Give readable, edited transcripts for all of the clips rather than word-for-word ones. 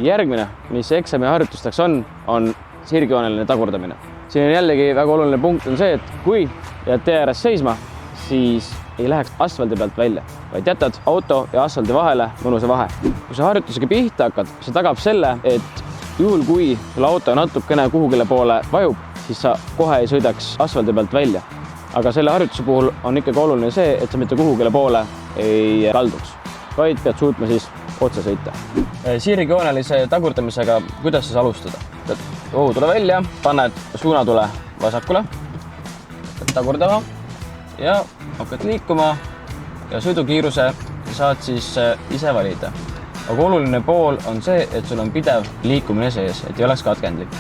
Järgmine, mis eksami harjutusteks on sirgjooneline tagurdamine. Siin on jällegi väga oluline punkt on see, et kui jääd tee ääres seisma, siis ei läheks asfaldi pealt välja, vaid jätad auto ja asfaldi vahele mõnusa vahe. Kui sa harjutusega pihta hakkad, see tagab selle, et juhul kui sul auto natukene kuhugile poole vajub, siis sa kohe ei sõidaks asfaldi pealt välja. Aga selle harjutuse puhul on ikkagi oluline see, et sa mitte kuhugile poole ei kalduks, vaid pead suutma siis otsa sõita. Sirgjoonelise tagurdamisega, kuidas siis alustada? Tule välja, paned suunatule vasakule, tagurdama ja hakkad liikuma ja sõidukiiruse saad siis ise valida. Aga oluline pool on see, et sul on pidev liikumine sees, et ei oleks katkendlik.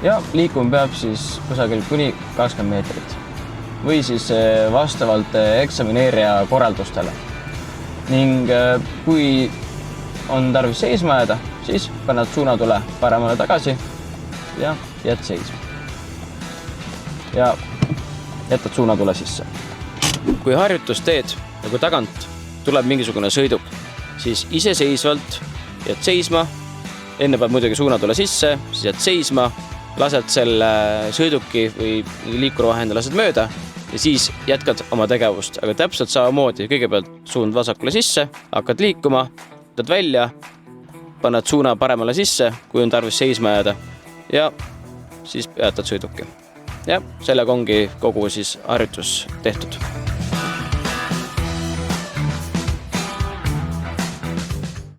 Ja liikuma peab siis kusagil kuni 20 meetrit või siis vastavalt eksamineerija korraldustele. Ning kui on tarvis seisma jääda, siis paned suunatule paremale tagasi ja jääd seisma. Ja jätad suunatule sisse. Kui harjutus teed, nagu tagant tuleb mingisugune sõiduk, siis iseseisvalt jääd seisma, enne peab muidugi suunatule sisse, siis jääd seisma, lased selle sõiduki või liikuruvahendi lased mööda ja siis jätkad oma tegevust. Aga täpselt samamoodi, kõigepealt suund vasakule sisse, hakkad liikuma, võtad välja, paned suuna paremale sisse, kui on tarvis seisma jääda ja siis peatad sõiduki. Ja sellega ongi kogu siis harjutus tehtud.